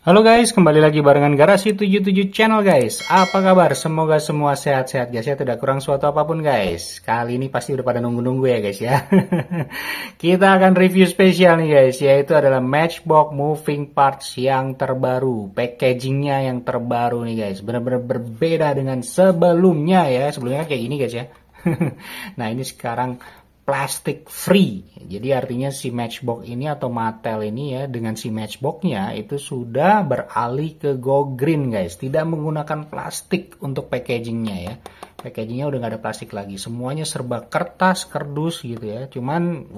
Halo guys, kembali lagi barengan Garasi 77 Channel guys. Apa kabar? Semoga semua sehat-sehat guys ya, tidak kurang suatu apapun guys. Kali ini pasti udah pada nunggu-nunggu ya guys ya. Kita akan review spesial nih guys, yaitu adalah Matchbox Moving Parts yang terbaru. Packagingnya yang terbaru nih guys, benar-benar berbeda dengan sebelumnya ya. Sebelumnya kayak gini guys ya. Nah ini sekarang plastic free. Jadi artinya si Matchbox ini atau Mattel ini ya dengan si Matchbox-nya itu sudah beralih ke go green guys. Tidak menggunakan plastik untuk packagingnya ya. Packagingnya udah nggak ada plastik lagi. Semuanya serba kertas, kardus gitu ya. Cuman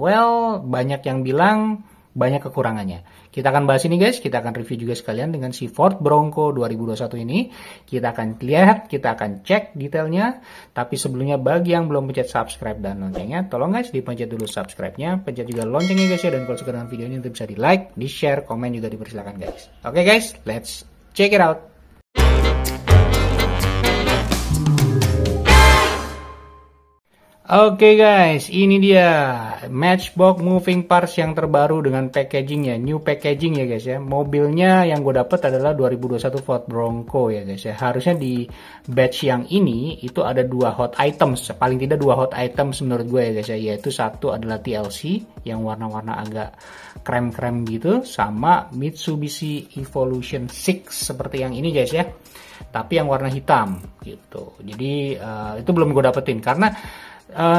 banyak yang bilang banyak kekurangannya. Kita akan bahas ini guys, kita akan review juga sekalian dengan si Ford Bronco 2021 ini. Kita akan lihat, kita akan cek detailnya. Tapi sebelumnya bagi yang belum pencet subscribe dan loncengnya, tolong guys dipencet dulu subscribe-nya, pencet juga loncengnya guys ya. Dan kalau suka dengan video ini bisa di like, di share, komen juga dipersilakan guys. Oke guys, let's check it out. Oke guys, ini dia Matchbox Moving Parts yang terbaru dengan packagingnya, new packaging ya guys ya. Mobilnya yang gue dapet adalah 2021 Ford Bronco ya guys ya. Harusnya di batch yang ini itu ada dua hot items, paling tidak dua hot items menurut gue ya guys ya. Yaitu satu adalah TLC yang warna-warna agak krem-krem gitu, sama Mitsubishi Evolution 6 seperti yang ini guys ya. Tapi yang warna hitam gitu. Jadi itu belum gue dapetin karena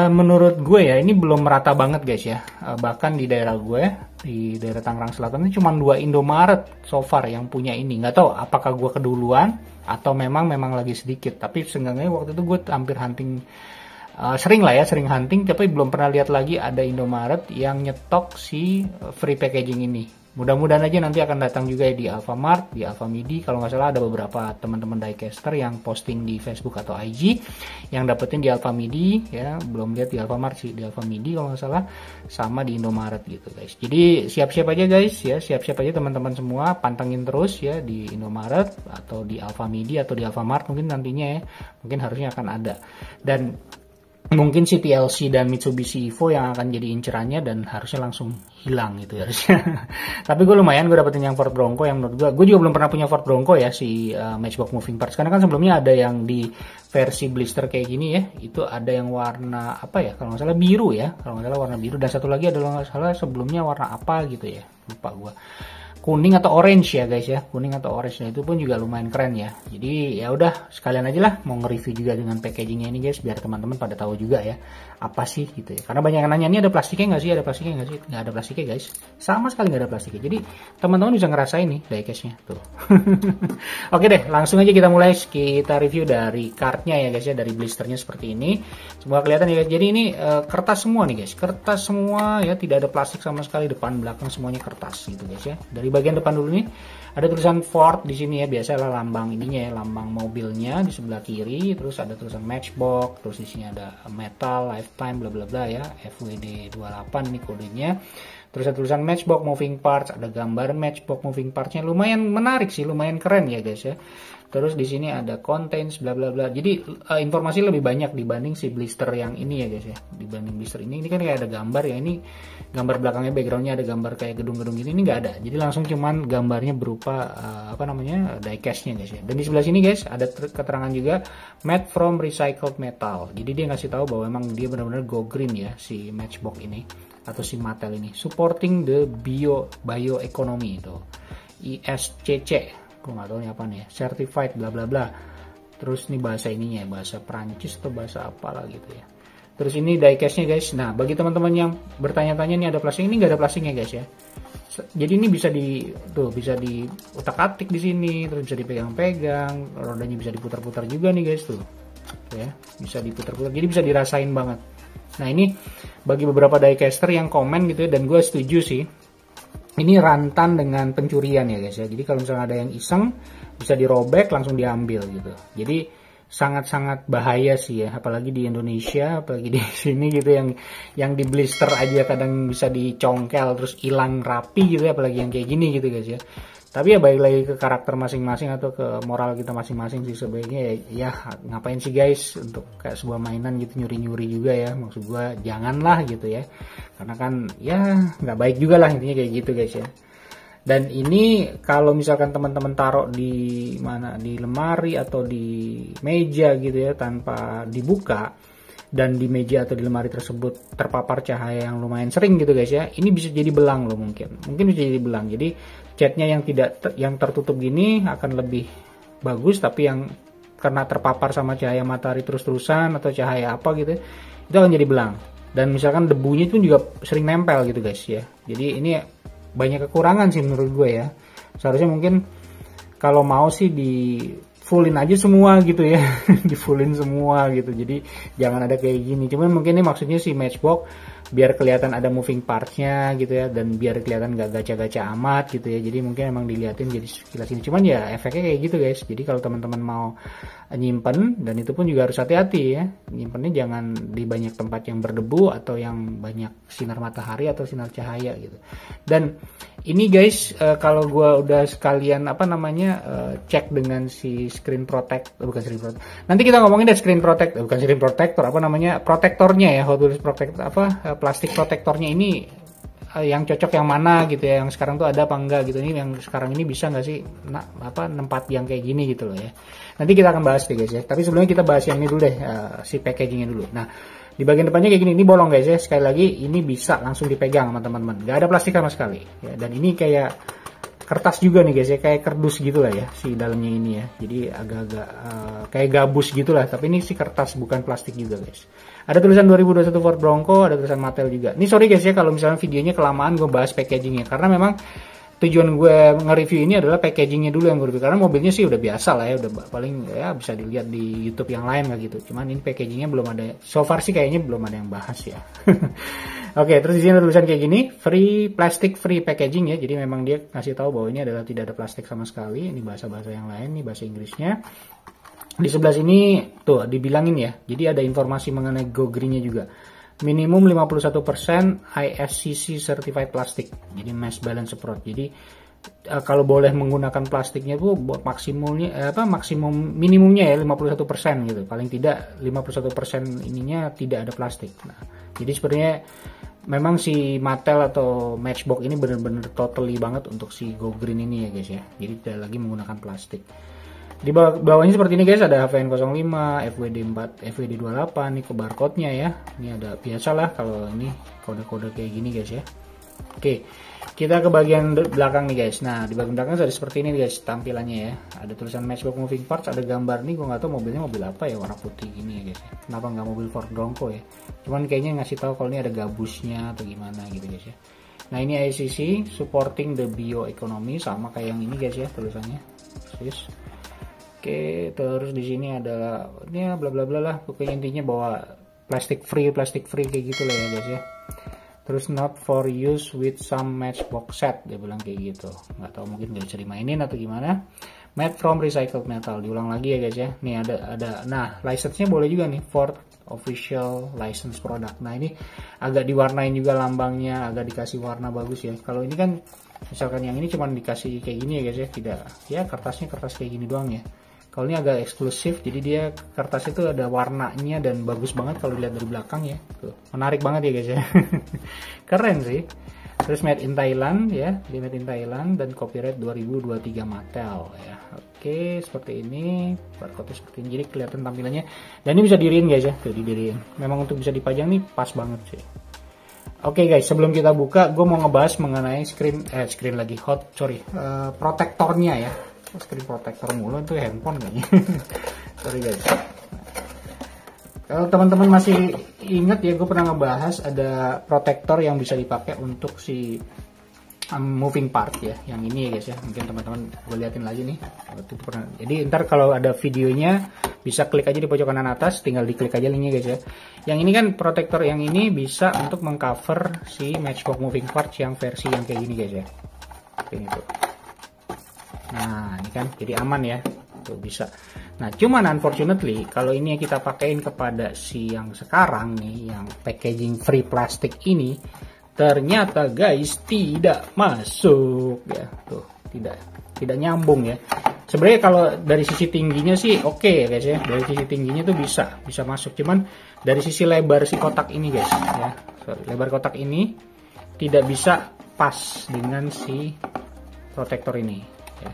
menurut gue ya ini belum merata banget guys ya. Bahkan di daerah gue, di daerah Tangerang Selatan ini cuma 2 Indomaret so far yang punya ini. Nggak tahu apakah gue keduluan atau memang lagi sedikit. Tapi seenggaknya waktu itu gue hampir hunting, sering hunting, tapi belum pernah lihat lagi ada Indomaret yang nyetok si free packaging ini. Mudah-mudahan aja nanti akan datang juga ya di Alfamart, di Alfamidi. Kalau nggak salah ada beberapa teman-teman diecaster yang posting di Facebook atau IG yang dapetin di Alfamidi ya. Belum lihat di Alfamart sih, di Alfamidi kalau nggak salah, sama di Indomaret gitu guys. Jadi siap-siap aja guys ya, siap-siap aja teman-teman semua, pantengin terus ya di Indomaret atau di Alfamidi atau di Alfamart mungkin nantinya ya. Mungkin harusnya akan ada. Dan mungkin si TLC dan Mitsubishi Evo yang akan jadi incerannya dan harusnya langsung hilang gitu harusnya. Tapi gue lumayan gue dapetin yang Ford Bronco yang menurut gue juga belum pernah punya Ford Bronco ya si Matchbox Moving Parts. Karena kan sebelumnya ada yang di versi blister kayak gini ya, itu ada yang warna apa ya, kalau nggak salah biru ya, kalau nggak salah warna biru, dan satu lagi adalah nggak salah sebelumnya warna apa gitu ya, lupa gue. Kuning atau orange ya guys ya, kuning atau orange, nah itu pun juga lumayan keren ya. Jadi ya udah sekalian aja lah mau nge-review juga dengan packagingnya ini guys, biar teman-teman pada tahu juga ya apa sih gitu ya. Karena banyak yang nanya, ini ada plastiknya nggak sih, ada plastiknya nggak sih? Nggak ada plastiknya guys, sama sekali nggak ada plastiknya. Jadi teman-teman bisa ngerasain nih diecastnya tuh. Oke deh, langsung aja kita mulai, kita review dari kartnya ya guys ya, dari blisternya seperti ini. Semoga kelihatan ya guys. Jadi ini kertas semua nih guys, kertas semua ya, tidak ada plastik sama sekali, depan belakang semuanya kertas gitu guys ya. Dari bagian depan dulu nih ada tulisan Ford di sini ya, biasalah lambang ininya ya, lambang mobilnya di sebelah kiri, terus ada tulisan Matchbox, terus di sini ada metal, lifetime, bla bla bla ya, FWD 28 nih kodenya. Terus ada tulisan Matchbox Moving Parts, ada gambar Matchbox Moving Parts-nya, lumayan menarik sih, lumayan keren ya guys ya. Terus di sini ada contents bla bla bla. Jadi informasi lebih banyak dibanding si blister yang ini ya guys ya. Dibanding blister ini kan kayak ada gambar ya, ini gambar belakangnya, backgroundnya ada gambar kayak gedung-gedung gini, ini nggak ada. Jadi langsung cuman gambarnya berupa diecast-nya guys ya. Dan di sebelah sini guys ada keterangan juga made from recycled metal. Jadi dia ngasih tahu bahwa emang dia benar-benar go green ya si Matchbox ini atau si Mattel ini, supporting the bioeconomy itu, ISCC, gue nggak tahu ini apa nih, certified bla bla bla. Terus ini bahasa ininya, bahasa Prancis atau bahasa apalah gitu ya. Terus ini diecastnya guys. Nah bagi teman-teman yang bertanya-tanya ini ada plastik, ini nggak ada plastiknya guys ya. Jadi ini bisa bisa diutak-atik di sini, terus bisa dipegang-pegang, rodanya bisa diputar-putar juga nih guys tuh ya, bisa diputar-putar, jadi bisa dirasain banget. Nah ini bagi beberapa diecaster yang komen gitu ya, dan gue setuju sih, ini rentan dengan pencurian ya guys ya. Jadi kalau misalnya ada yang iseng bisa dirobek langsung diambil gitu. Jadi sangat-sangat bahaya sih ya, apalagi di Indonesia, apalagi di sini gitu, yang di blister aja kadang bisa dicongkel terus hilang rapi gitu ya, apalagi yang kayak gini gitu guys ya. Tapi ya balik lagi ke karakter masing-masing atau ke moral kita masing-masing sih sebaiknya ya ngapain sih guys untuk kayak sebuah mainan gitu nyuri-nyuri juga ya, maksud gua janganlah gitu ya, karena kan ya nggak baik juga lah intinya kayak gitu guys ya. Dan ini kalau misalkan teman-teman taruh di mana, di lemari atau di meja gitu ya, tanpa dibuka, dan di meja atau di lemari tersebut terpapar cahaya yang lumayan sering gitu guys ya, ini bisa jadi belang loh, mungkin bisa jadi belang. Jadi catnya yang tertutup gini akan lebih bagus, tapi yang karena terpapar sama cahaya matahari terus-terusan atau cahaya apa gitu, itu akan jadi belang. Dan misalkan debunya itu juga sering nempel gitu guys ya. Jadi ini banyak kekurangan sih menurut gue ya. Seharusnya mungkin kalau mau sih di fullin aja semua gitu ya. Di fullin semua gitu. Jadi jangan ada kayak gini. Cuman mungkin ini maksudnya si Matchbox biar kelihatan ada moving partsnya gitu ya, dan biar kelihatan gak gacha-gacha amat gitu ya. Jadi mungkin emang diliatin jadi sekilas ini. Cuman ya efeknya kayak gitu guys. Jadi kalau teman-teman mau nyimpen, dan itu pun juga harus hati-hati ya, nyimpennya jangan di banyak tempat yang berdebu atau yang banyak sinar matahari atau sinar cahaya gitu. Dan ini guys, kalau gue udah sekalian cek dengan si screen protect, bukan screen protect, nanti kita ngomongin deh screen protect, bukan screen protector, protektornya ya, Hot Wheels protect plastik protektornya ini yang cocok yang mana gitu ya, yang sekarang tuh ada apa enggak gitu, ini yang sekarang ini bisa nggak sih tempat yang kayak gini gitu loh ya. Nanti kita akan bahas deh guys ya, tapi sebelumnya kita bahas yang ini dulu deh, si packagingnya dulu. Nah, di bagian depannya kayak gini, ini bolong guys ya, sekali lagi ini bisa langsung dipegang sama teman-teman, nggak ada plastik sama sekali ya. Dan ini kayak kertas juga nih guys ya, kayak kardus gitu lah ya si dalamnya ini ya, jadi agak-agak kayak gabus gitulah, tapi ini si kertas bukan plastik juga guys. Ada tulisan 2021 Ford Bronco, ada tulisan Mattel juga. Ini sorry guys ya kalau misalnya videonya kelamaan gue bahas packagingnya, karena memang tujuan gue nge-review ini adalah packagingnya dulu yang gue review, karena mobilnya sih udah biasa lah ya, udah paling ya bisa dilihat di YouTube yang lain lah gitu. Cuman ini packagingnya belum ada, so far sih kayaknya belum ada yang bahas ya. Oke, terus di sini ada tulisan kayak gini, free plastic free packaging ya. Jadi memang dia ngasih tahu bahwa ini adalah tidak ada plastik sama sekali. Ini bahasa-bahasa yang lain, ini bahasa Inggrisnya. Di sebelah sini tuh dibilangin ya. Jadi ada informasi mengenai Go Green-nya juga. Minimum 51% ISCC certified plastik. Jadi mass balance approach. Jadi kalau boleh menggunakan plastiknya tuh maksimum minimumnya ya 51% gitu. Paling tidak 51% ininya tidak ada plastik. Nah, jadi sebenarnya memang si Mattel atau Matchbox ini benar-benar totally banget untuk si Go Green ini ya guys ya. Jadi tidak lagi menggunakan plastik. Di bawahnya seperti ini guys, ada HVN05, FWD4, FWD28, ini ke barcode-nya ya. Ini ada biasalah kalau ini kode-kode kayak gini guys ya. Oke, kita ke bagian belakang nih guys. Nah, di bagian belakang ada seperti ini guys tampilannya ya. Ada tulisan Matchbox Moving Parts, ada gambar nih, gue nggak tahu mobilnya mobil apa ya, warna putih gini ya guys. Kenapa nggak mobil Ford Bronco ya? Cuman kayaknya ngasih tahu kalau ini ada gabusnya atau gimana gitu guys ya. Nah, ini ICC supporting the bioeconomy, sama kayak yang ini guys ya tulisannya. Oke, terus di sini ada ini bla bla bla lah, pokoknya intinya bahwa plastic free kayak gitu lah ya guys ya. Terus not for use with some Matchbox set, dia bilang kayak gitu. Nggak tahu mungkin nggak bisa dimainin atau gimana. Made from recycled metal, diulang lagi ya guys ya. Nih ada nah license-nya boleh juga nih, Ford official license product. Nah ini agak diwarnain juga lambangnya, agak dikasih warna bagus ya. Kalau ini kan misalkan yang ini cuma dikasih kayak gini ya guys ya, tidak ya, kertasnya kertas kayak gini doang ya. Kalau ini agak eksklusif, jadi dia kertas itu ada warnanya dan bagus banget kalau dilihat dari belakang ya. Tuh, menarik banget ya guys ya. Keren sih. Terus made in Thailand ya, di made in Thailand dan copyright 2023 Mattel ya. Oke, seperti ini, barcode seperti ini. Jadi kelihatan tampilannya. Dan ini bisa diriin guys ya, tuh didiriin. Memang untuk bisa dipajang nih pas banget sih. Oke guys, sebelum kita buka, gue mau ngebahas mengenai protektornya ya. Screen protector mulu itu handphone kayaknya. Sorry guys. Kalau teman-teman masih ingat ya, gue pernah ngebahas ada protektor yang bisa dipakai untuk si moving part ya, yang ini ya guys ya. Mungkin teman-teman gue liatin lagi nih. Jadi ntar kalau ada videonya bisa klik aja di pojok kanan atas, tinggal diklik aja linknya guys ya. Yang ini kan protektor yang ini bisa untuk mengcover si Matchbox moving parts yang versi yang kayak gini guys ya. Ini tuh. Nah ini kan jadi aman ya, tuh bisa. Nah cuman unfortunately kalau ini yang kita pakein kepada si yang sekarang nih, yang packaging free plastik ini, ternyata guys tidak masuk ya, tuh tidak nyambung ya. Sebenarnya kalau dari sisi tingginya sih oke ya guys ya, dari sisi tingginya tuh bisa masuk, cuman dari sisi lebar si kotak ini guys ya, lebar kotak ini tidak bisa pas dengan si protektor ini ya.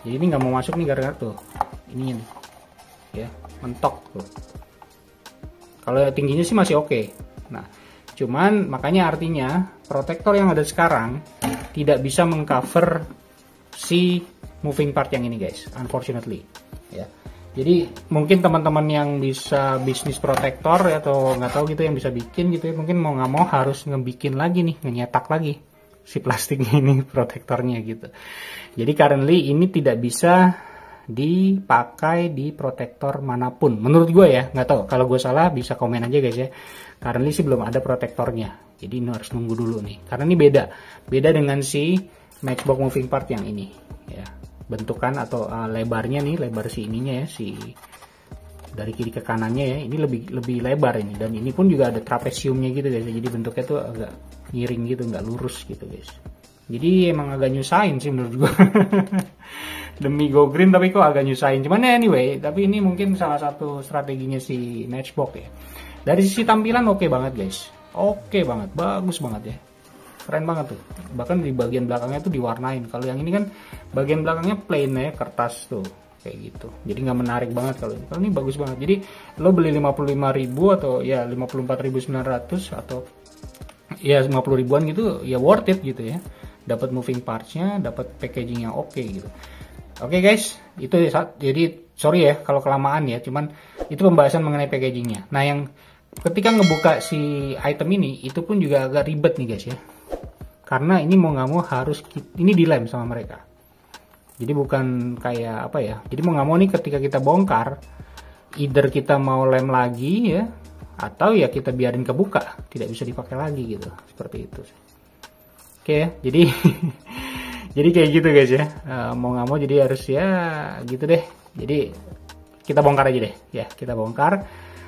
Jadi ini nggak mau masuk nih gara-gara tuh ini nih ya, mentok tuh. Kalau tingginya sih masih oke. Nah, cuman makanya artinya protektor yang ada sekarang tidak bisa mengcover si moving part yang ini guys, unfortunately ya. Jadi mungkin teman-teman yang bisa bisnis protektor ya, atau nggak tahu gitu yang bisa bikin gitu ya, mungkin mau nggak mau harus ngebikin lagi nih, nyetak lagi si plastiknya ini protektornya gitu. Jadi currently ini tidak bisa dipakai di protektor manapun menurut gue ya, nggak tahu, kalau gue salah bisa komen aja guys ya. Currently sih belum ada protektornya, jadi ini harus nunggu dulu nih, karena ini beda dengan si Matchbox moving part yang ini ya, bentukan atau lebarnya nih, lebar si ininya ya, si dari kiri ke kanannya ya, ini lebih lebar ini, dan ini pun juga ada trapesiumnya gitu guys, jadi bentuknya tuh agak miring gitu, nggak lurus gitu guys. Jadi emang agak nyusahin sih menurut gua. Demi go green tapi kok agak nyusahin. Cuman anyway, tapi ini mungkin salah satu strateginya si Matchbox ya. Dari sisi tampilan oke banget guys. Oke banget, bagus banget ya. Keren banget tuh. Bahkan di bagian belakangnya tuh diwarnain. Kalau yang ini kan bagian belakangnya plain ya, kertas tuh. Kayak gitu. Jadi nggak menarik banget kalau ini. Kalau ini bagus banget. Jadi lo beli 55.000 atau ya 54.900 atau ya 50 ribuan gitu, ya worth it gitu ya. Dapat moving parts-nya, dapat packaging yang oke gitu. Oke guys, itu jadi sorry ya kalau kelamaan ya, cuman itu pembahasan mengenai packagingnya. Nah yang ketika ngebuka si item ini, itu pun juga agak ribet nih guys ya, karena ini mau nggak mau harus ini dilem sama mereka. Jadi bukan kayak apa ya, jadi mau nggak mau nih ketika kita bongkar, either kita mau lem lagi ya, atau ya kita biarin kebuka, tidak bisa dipakai lagi gitu, seperti itu. Oke ya, jadi jadi kayak gitu guys ya, mau nggak mau jadi harus ya gitu deh. Jadi kita bongkar aja deh ya, kita bongkar.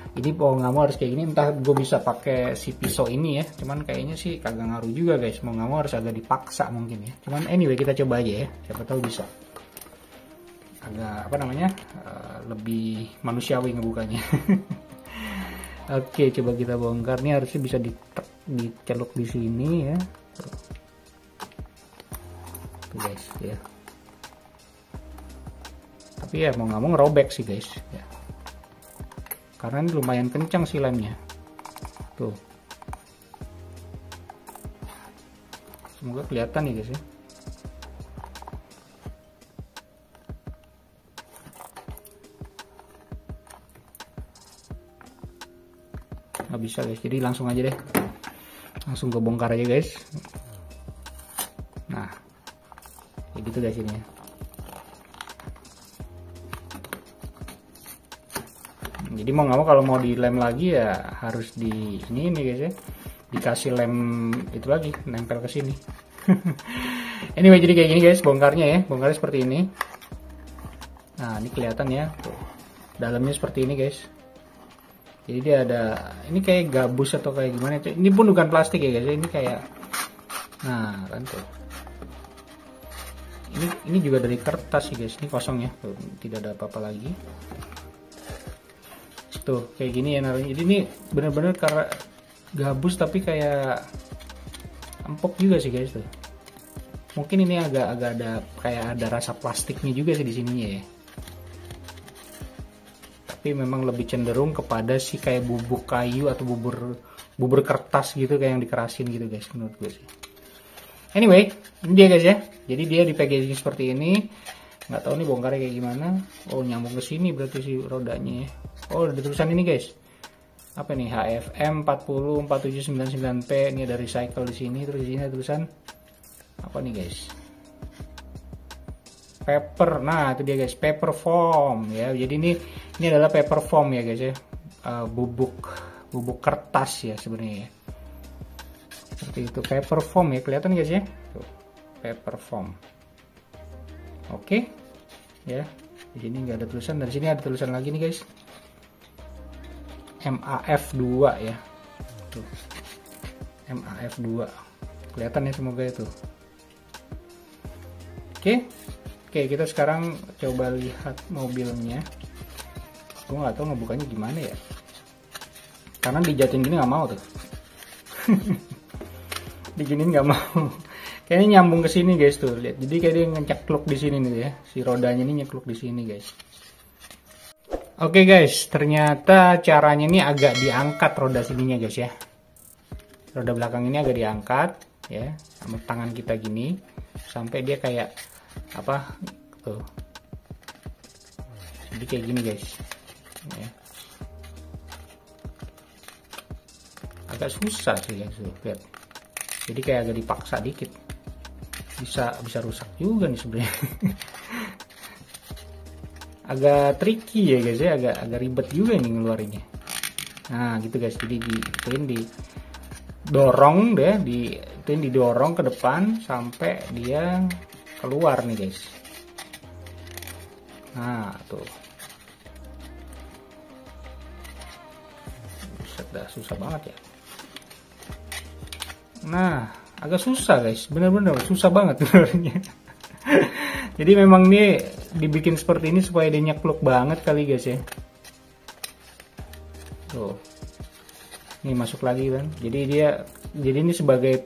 Ini mau nggak mau harus kayak gini, entah gue bisa pakai si pisau ini ya, cuman kayaknya sih kagak ngaruh juga guys, mau nggak mau harus agak dipaksa mungkin ya. Cuman anyway kita coba aja ya, siapa tahu bisa. Agak apa namanya, lebih manusiawi ngebukanya. Oke, coba kita bongkar. Nih harusnya bisa diceluk di sini ya. Tuh guys ya. Tapi ya mau nggak mau ngerobek sih guys ya. Karena ini lumayan kencang sih lemnya. Tuh. Semoga kelihatan nih guys ya. Nggak bisa guys, jadi langsung aja deh, langsung ke bongkar aja guys. Nah kayak gitu guys ini ya. Jadi mau nggak mau kalau mau dilem lagi ya harus di ini nih guys ya, dikasih lem itu lagi, nempel ke sini. Anyway jadi kayak gini guys bongkarnya ya, bongkarnya seperti ini. Nah ini kelihatan ya, tuh dalamnya seperti ini guys. Jadi dia ada, ini kayak gabus atau kayak gimana, ini pun bukan plastik ya guys, ini kayak, nah kan tuh, ini juga dari kertas sih guys, ini kosong ya, tuh, tidak ada apa-apa lagi, tuh kayak gini ya naruhnya. Jadi ini bener-bener karena gabus tapi kayak empuk juga sih guys tuh, mungkin ini agak ada kayak ada rasa plastiknya juga sih di sininya ya. Tapi memang lebih cenderung kepada si kayak bubuk kayu atau bubur kertas gitu, kayak yang dikerasin gitu guys menurut gue sih. Anyway ini dia guys ya, jadi dia di packaging seperti ini. Nggak tahu nih bongkarnya kayak gimana. Oh nyambung ke sini berarti si rodanya ya. Oh ada tulisan ini guys, apa nih, HFM 404799P, ini ada recycle di sini. Terus di sini ada tulisan apa nih guys, paper. Nah itu dia guys, paper foam ya. Jadi ini adalah paper foam ya guys ya, bubuk kertas ya sebenarnya ya. Seperti itu, paper foam ya, kelihatan guys ya. Tuh, paper foam. Oke ya, di sini nggak ada tulisan, dan sini ada tulisan lagi nih guys, MAF2 ya. Tuh, MAF2 kelihatan ya semoga itu. Oke, kita sekarang coba lihat mobilnya. Gue nggak tahu ngebukanya gimana ya, karena dijatuhin gini nggak mau tuh. Diginin nggak mau. Kayaknya nyambung ke sini guys tuh, lihat. Jadi kayak dia ngecekluk di sini nih ya. Si rodanya ini nyekluk di sini guys. Oke guys, ternyata caranya ini agak diangkat roda sininya guys ya. Roda belakang ini agak diangkat ya, sama tangan kita gini sampai dia kayak apa tuh. Jadi kayak gini guys. Ya. Agak susah sih guys, lihat. Jadi kayak agak dipaksa dikit. Bisa rusak juga nih sebenarnya. Agak tricky ya guys ya, agak ribet juga nih ngeluarinnya. Nah gitu guys, jadi didorong deh, didorong ke depan sampai dia keluar nih guys. Nah tuh, susah banget ya. Nah agak susah guys, bener-bener susah banget ngeluarinnya. Jadi memang nih dibikin seperti ini supaya dia nyekluk banget kali guys ya. Tuh. Ini masuk lagi kan. Jadi ini sebagai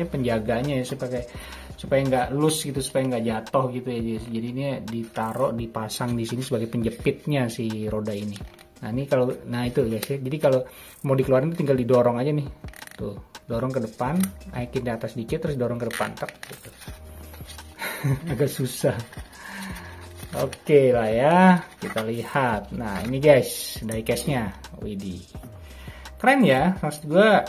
penjaganya ya, supaya nggak loose gitu, supaya nggak jatuh gitu ya. Jadi ini dipasang di sini sebagai penjepitnya si roda ini. Nah, itu guys ya. Jadi kalau mau dikeluarin tinggal didorong aja nih. Tuh, dorong ke depan, naikin di atas dikit terus dorong ke depan gitu. Agak susah. Oke lah ya, kita lihat. Nah ini guys, diecast-nya, widih, keren ya. Maksud gue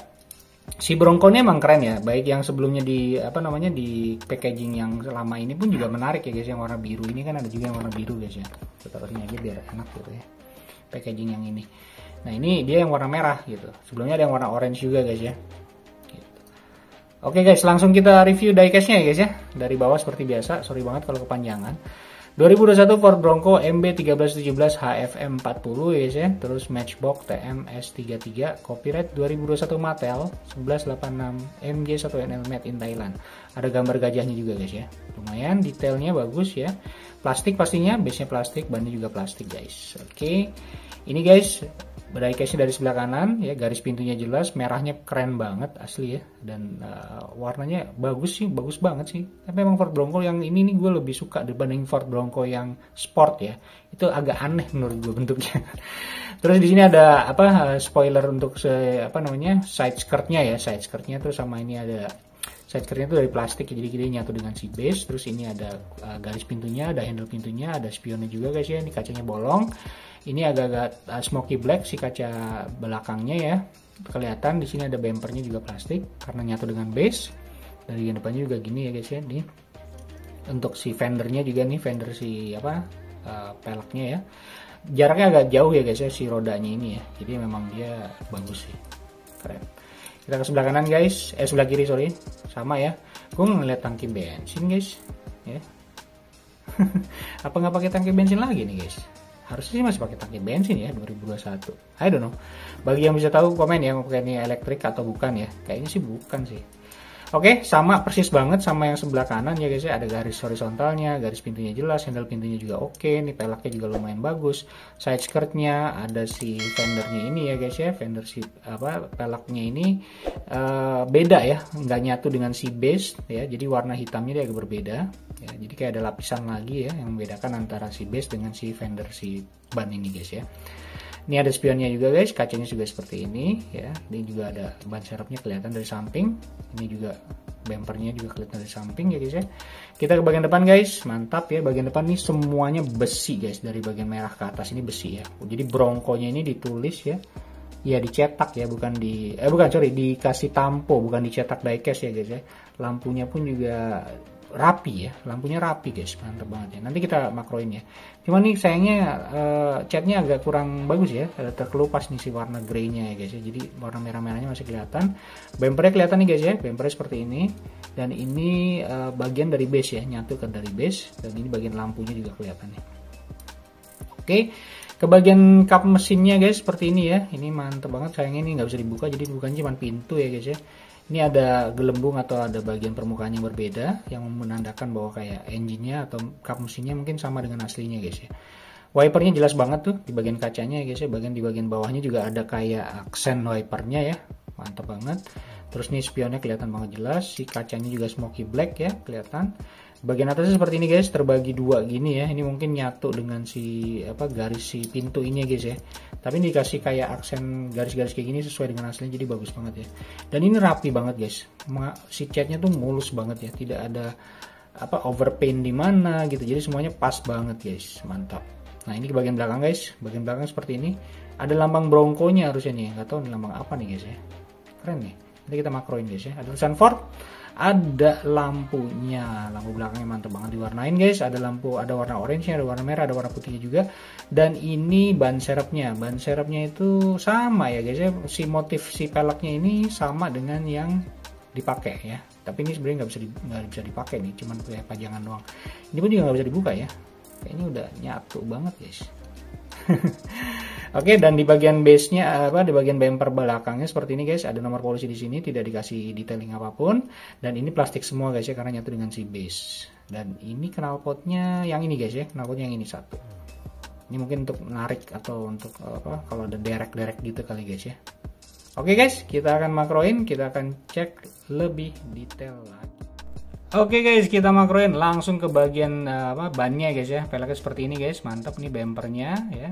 si Bronco ini emang keren ya. Baik yang sebelumnya di packaging yang lama ini pun juga menarik ya guys. Yang warna biru ini kan ada juga yang warna biru guys ya. Kita taruhnya aja biar enak gitu ya. Packaging yang ini. Nah ini dia yang warna merah gitu. Sebelumnya ada yang warna orange juga guys ya. Oke guys, langsung kita review diecast-nya ya guys ya. Dari bawah seperti biasa, sorry banget kalau kepanjangan. 2021 Ford Bronco MB1317 HFM40 ya guys ya. Terus Matchbox TM-S33, copyright 2021 Mattel 1186 MJ1NL made in Thailand. Ada gambar gajahnya juga guys ya. Lumayan detailnya bagus ya. Plastik pastinya, base-nya plastik, bannya juga plastik guys. Oke. Ini guys, diecast-nya dari sebelah kanan ya, garis pintunya jelas, merahnya keren banget asli ya, dan warnanya bagus banget sih. Tapi memang Ford Bronco yang ini nih gue lebih suka dibanding Ford Bronco yang sport ya. Itu agak aneh menurut gue bentuknya. Terus di sini ada spoiler untuk side skirtnya ya, terus sama ini ada side skirtnya itu dari plastik jadi dia nyatu dengan si base. Terus ini ada garis pintunya, ada handle pintunya, ada spionnya juga guys ya. Ini kacanya bolong. Ini agak-agak smoky black si kaca belakangnya ya. Kelihatan di sini ada bumpernya juga plastik karena nyatu dengan base. Dari yang depannya juga gini ya guys ya. Nih. Untuk si fendernya juga nih, fender si peleknya ya. Jaraknya agak jauh ya guys ya si rodanya ini ya. Jadi memang dia bagus sih. Keren. Kita ke sebelah kanan guys, sebelah kiri sorry. Sama ya. Gue ngeliat tangki bensin guys. Ya. Apa nggak pakai tangki bensin lagi nih guys? Harusnya sih masih pakai tangki bensin ya 2021. I don't know. Bagi yang bisa tahu komen ya, mau pakai ini elektrik atau bukan ya. Kayaknya sih bukan sih. Oke, sama persis banget sama yang sebelah kanan ya guys ya. Ada garis horizontalnya, garis pintunya jelas, handle pintunya juga oke. Nih pelaknya juga lumayan bagus. Side skirtnya ada si fendernya ini ya guys ya. Fender si pelaknya ini beda ya, nggak nyatu dengan si base ya. Jadi warna hitamnya dia agak berbeda. Ya, jadi kayak ada lapisan lagi ya yang membedakan antara si base dengan si fender si ban ini guys ya. Ini ada spionnya juga guys, kacanya juga seperti ini ya. Ini juga ada ban serepnya kelihatan dari samping. Ini juga bumpernya juga kelihatan dari samping ya guys ya. Kita ke bagian depan guys, mantap ya. Bagian depan ini semuanya besi guys, dari bagian merah ke atas ini besi ya. Jadi Bronco-nya ini ditulis ya. Ya dicetak ya, dikasih tampo, bukan dicetak diecast ya guys ya. Lampunya pun juga rapi ya, lampunya rapi guys, mantap banget ya. Nanti kita makroin ya. Cuman nih sayangnya catnya agak kurang bagus ya, ada terkelupas nih si warna grey-nya ya guys ya. Jadi warna merah-merahnya masih kelihatan. Bumpernya kelihatan nih guys ya, bumpernya seperti ini. Dan ini bagian dari base ya, nyatu kan dari base. Dan ini bagian lampunya juga kelihatan ya. Oke, ke bagian kap mesinnya guys seperti ini ya. Ini mantap banget, sayangnya ini nggak bisa dibuka, jadi bukannya cuma pintu ya guys ya. Ini ada gelembung atau ada bagian permukaan yang berbeda yang menandakan bahwa kayak engine-nya atau kap mesinnya mungkin sama dengan aslinya guys ya. Wipernya jelas banget tuh di bagian kacanya ya guys ya. Di bagian bawahnya juga ada kayak aksen wipernya ya. Mantap banget. Terus nih spionnya kelihatan banget jelas, si kacanya juga smoky black ya, kelihatan. Bagian atasnya seperti ini guys, terbagi dua gini ya. Ini mungkin nyatu dengan si garis si pintu ini ya guys ya. Tapi ini dikasih kayak aksen garis-garis kayak gini sesuai dengan aslinya, jadi bagus banget ya. Dan ini rapi banget guys. Si catnya tuh mulus banget ya, tidak ada overpaint di mana gitu. Jadi semuanya pas banget guys, mantap. Nah ini ke bagian belakang guys, bagian belakang seperti ini. Ada lambang Bronco-nya harusnya nih, nggak tahu nih lambang apa nih guys ya. Keren nih. Nanti kita makroin guys ya. Ada tulisan Ford, ada lampunya, lampu belakangnya mantap banget diwarnain guys. Ada lampu, ada warna orange, ada warna merah, ada warna putihnya juga. Dan ini ban serepnya, itu sama ya guys ya. Si motif si peleknya ini sama dengan yang dipakai ya. Tapi ini sebenarnya nggak bisa dipakai nih, cuman kayak pajangan doang. Ini pun juga nggak bisa dibuka ya. Kayaknya udah nyatu banget guys. Oke, dan di bagian base-nya di bagian bumper belakangnya seperti ini guys, ada nomor polisi di sini, tidak dikasih detailing apapun, dan ini plastik semua guys ya karena nyatu dengan si base. Dan ini knalpotnya yang ini guys ya, knalpotnya yang ini satu. Ini mungkin untuk menarik atau untuk kalau ada derek-derek gitu kali guys ya. Oke guys, kita akan makroin, kita akan cek lebih detail lagi. Oke guys, kita makroin langsung ke bagian bannya guys ya. Peleknya seperti ini guys, mantap nih bumpernya ya.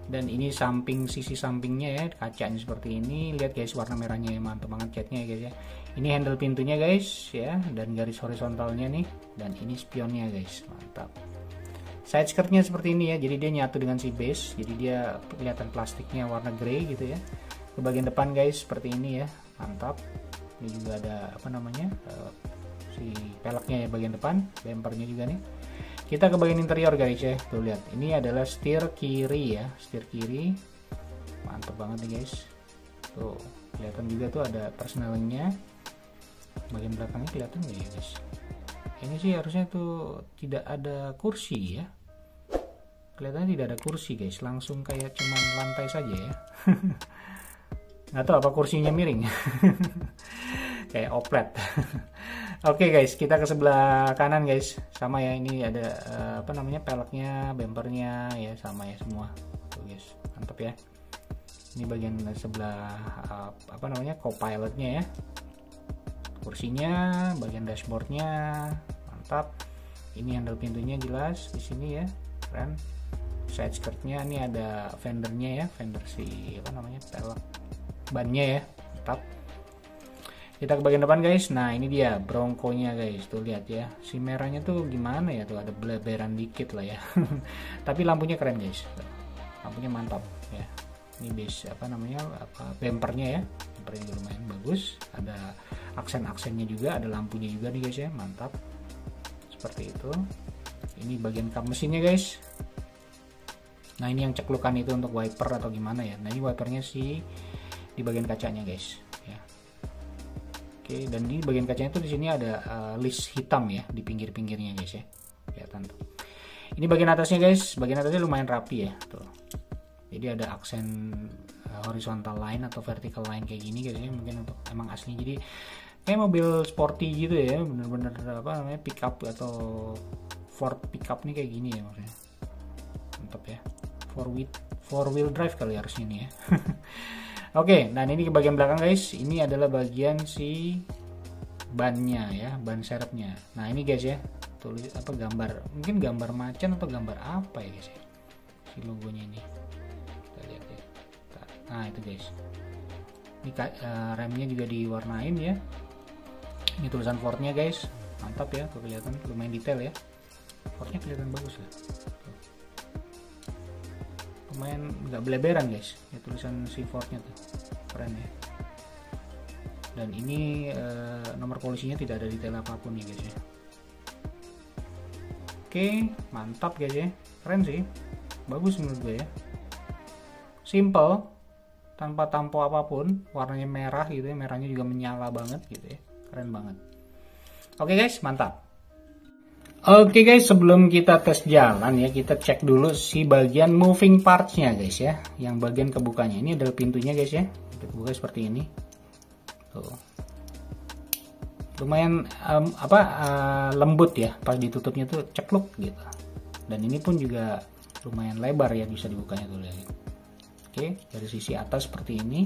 Dan ini sisi sampingnya ya, kacanya seperti ini. Lihat guys warna merahnya ya, mantap banget catnya ya guys ya. Ini handle pintunya guys ya, dan garis horizontalnya nih. Dan ini spionnya guys, mantap. Side skirtnya seperti ini ya, jadi dia nyatu dengan si base. Jadi dia kelihatan plastiknya warna grey gitu ya. Ke bagian depan guys seperti ini ya, mantap. Ini juga ada si peleknya ya bagian depan, bumpernya juga nih. Kita ke bagian interior guys ya, tuh lihat, ini adalah setir kiri ya, setir kiri, mantap banget nih guys. Tuh kelihatan juga tuh ada persnelingnya. Bagian belakangnya kelihatan nggak ya guys? Ini sih harusnya tuh tidak ada kursi ya. Kelihatannya tidak ada kursi guys, langsung kayak cuman lantai saja ya. Nggak tahu apa kursinya miring. Kayak oplet. Oke guys, kita ke sebelah kanan guys, sama ya, ini ada peleknya, bumpernya ya sama ya semua. Tuh guys, mantap ya. Ini bagian sebelah co-pilotnya ya. Kursinya, bagian dashboardnya, mantap. Ini handle pintunya jelas di sini ya, keren. Side skirtnya ini ada fendernya ya, fender si pelek bannya ya, mantap. Kita ke bagian depan guys. Nah ini dia Bronco-nya guys, tuh lihat ya, si merahnya tuh gimana ya, tuh ada beleberan dikit lah ya. Tapi lampunya keren guys, lampunya mantap ya. Ini base bumpernya ya, bumpernya juga lumayan bagus, ada aksen-aksennya juga, ada lampunya juga nih guys ya, mantap. Seperti itu. Ini bagian kap mesinnya guys. Nah ini yang ceklukan itu untuk wiper atau gimana ya. Nah ini wipernya sih di bagian kacanya guys ya. Oke, dan di bagian kacanya tuh di sini ada list hitam ya di pinggir-pinggirnya guys ya. Kelihatan tuh. Ini bagian atasnya guys, bagian atasnya lumayan rapi ya tuh. Jadi ada aksen horizontal line atau vertical line kayak gini guys ya, mungkin untuk emang asli. Jadi kayak mobil sporty gitu ya, bener-bener pickup atau Ford pickup nih kayak gini ya maksudnya. Mantap ya. Four wheel drive kali harusnya ini ya. Oke, nah ini ke bagian belakang guys, ini adalah bagian si bannya ya, ban serepnya. Nah ini guys ya, tulis gambar, mungkin gambar macan atau gambar apa ya guys ya, si logonya ini. Kita lihat ya. Nah itu guys, ini remnya juga diwarnain ya. Ini tulisan Fordnya guys, mantap ya, tuh kelihatan lumayan detail ya. Fordnya kelihatan bagus ya. Lumayan nggak beleberan guys ya, tulisan si Fordnya tuh keren ya. Dan ini nomor polisinya tidak ada detail apapun nih guys ya. Oke, mantap guys ya, keren sih, bagus menurut gue ya. Simple, tanpa tampo apapun, warnanya merah gitu ya, merahnya juga menyala banget gitu ya, keren banget. Oke guys, mantap. Oke guys, sebelum kita tes jalan ya, kita cek dulu si bagian moving parts-nya guys ya. Yang bagian kebukanya ini adalah pintunya guys ya. Kebuka seperti ini. Tuh. Lumayan lembut ya, pas ditutupnya tuh cekluk gitu. Dan ini pun juga lumayan lebar ya, bisa dibukanya tuh lihat. Oke, dari sisi atas seperti ini.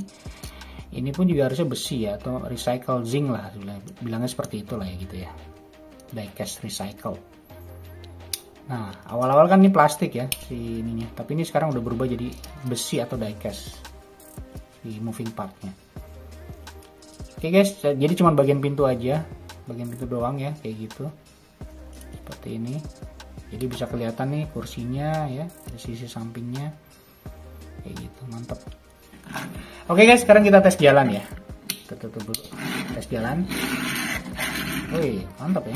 Ini pun juga harusnya besi ya, atau recycle zinc lah, bilangnya seperti itulah ya gitu ya, diecast recycle. Nah awal-awal kan ini plastik ya si ininya, tapi ini sekarang udah berubah jadi besi atau diecast di moving partnya. Oke guys, jadi cuma bagian pintu aja, bagian pintu doang ya kayak gitu, seperti ini. Jadi bisa kelihatan nih kursinya ya, di sisi sampingnya kayak gitu, mantap. Oke guys, sekarang kita tes jalan ya. Kita tutup dulu, tes jalan. Wih, mantap ya.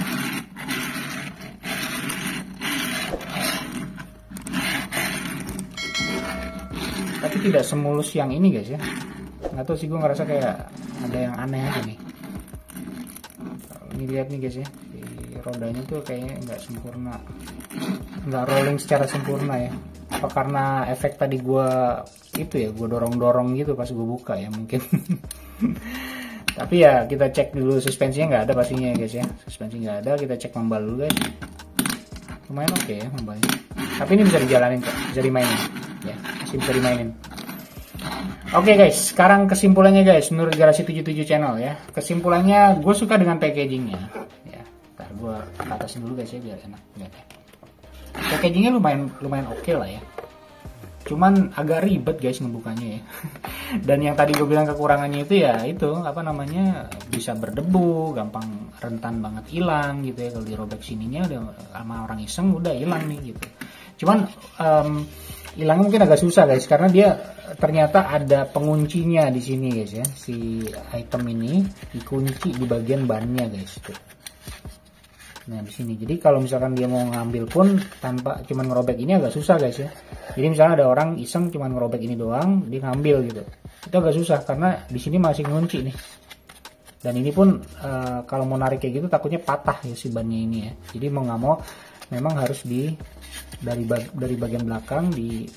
Tapi tidak semulus yang ini guys ya. Nggak tahu sih, gue ngerasa kayak ada yang aneh aja nih. Ini lihat nih guys ya, di rodanya tuh kayaknya nggak sempurna, nggak rolling secara sempurna ya. Apa karena efek tadi gue itu ya, gue dorong-dorong gitu pas gue buka ya mungkin. Tapi ya kita cek dulu, suspensinya nggak ada pastinya ya guys ya, suspensi nggak ada. Kita cek membal dulu guys, lumayan oke ya membalnya. Tapi ini bisa dijalanin kok, bisa dimainin ya, masih bisa dimainin. Oke guys, sekarang kesimpulannya guys, menurut Garasi 77 channel ya, kesimpulannya gue suka dengan packagingnya ya. Ntar gue atasin dulu guys ya biar enak lihat ya. Packagingnya lumayan oke lah ya, cuman agak ribet guys ngebukanya ya. Dan yang tadi gue bilang kekurangannya itu ya itu apa namanya, bisa berdebu, gampang rentan banget hilang gitu ya. Kalau dirobek sininya udah sama orang iseng udah hilang nih gitu. Cuman hilangnya mungkin agak susah guys, karena dia ternyata ada penguncinya di sini guys ya. Si item ini dikunci di bagian bannya guys tuh. Nah di sini, jadi kalau misalkan dia mau ngambil pun tanpa cuman ngerobek ini agak susah guys ya. Jadi misalnya ada orang iseng cuman ngerobek ini doang, dia ngambil gitu, itu agak susah karena di sini masih ngunci nih. Dan ini pun kalau mau narik kayak gitu takutnya patah ya si bannya ini ya. Jadi mau nggak mau memang harus dari bagian belakang di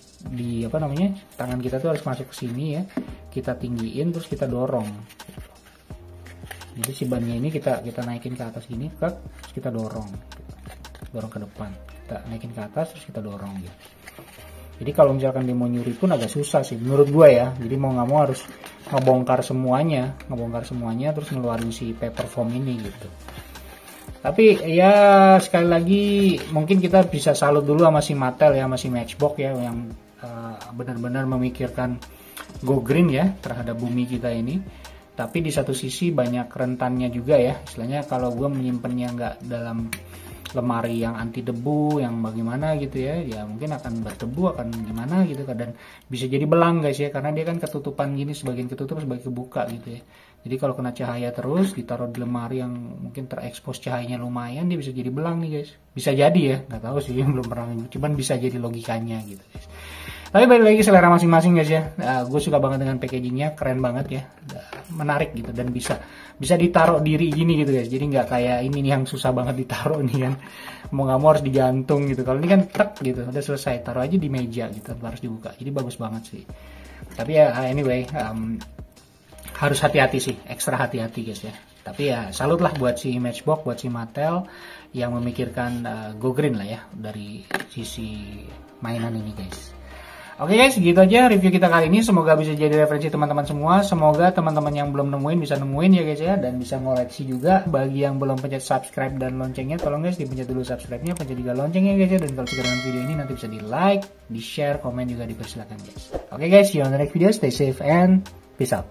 apa namanya, tangan kita tuh harus masuk ke sini ya. Kita tinggiin terus kita dorong. Jadi si bannya ini kita naikin ke atas gini, terus kita dorong ke depan, kita naikin ke atas terus kita dorong gitu. Jadi kalau misalkan dia mau nyuri pun agak susah sih menurut gue ya. Jadi mau nggak mau harus ngebongkar semuanya terus ngeluarin si paper foam ini gitu. Tapi ya sekali lagi mungkin kita bisa salut dulu sama si Mattel ya, sama si Matchbox ya, yang benar-benar memikirkan go green ya terhadap bumi kita ini. Tapi di satu sisi banyak rentannya juga ya, istilahnya kalau gue menyimpannya nggak dalam lemari yang anti debu, yang bagaimana gitu ya, ya mungkin akan berdebu, akan gimana gitu kan, dan bisa jadi belang guys ya, karena dia kan ketutupan gini, sebagian ketutup sebagian kebuka gitu ya. Jadi kalau kena cahaya terus ditaruh di lemari yang mungkin terekspos cahayanya lumayan, dia bisa jadi belang nih guys. Bisa jadi ya, nggak tahu sih, belum pernah, cuman bisa jadi logikanya gitu guys. Tapi balik lagi selera masing-masing guys ya. Gue suka banget dengan packagingnya, keren banget ya, menarik gitu, dan bisa ditaruh diri gini gitu guys. Jadi nggak kayak ini nih yang susah banget ditaruh nih kan, mau nggak mau harus digantung gitu. Kalau ini kan truk gitu, udah selesai, taruh aja di meja gitu, harus dibuka. Jadi bagus banget sih. Tapi ya anyway, harus hati-hati sih, ekstra hati-hati guys ya. Tapi ya salut lah buat si Matchbox, buat si Mattel yang memikirkan go green lah ya dari sisi mainan ini guys. Oke guys, gitu aja review kita kali ini. Semoga bisa jadi referensi teman-teman semua. Semoga teman-teman yang belum nemuin bisa nemuin ya guys ya. Dan bisa ngoleksi juga. Bagi yang belum pencet subscribe dan loncengnya, tolong guys dipencet dulu subscribe-nya, pencet juga loncengnya guys ya. Dan kalau suka dengan video ini nanti bisa di like, di share, komen juga dipersilakan guys. Oke guys, see you on the next video. Stay safe and peace out.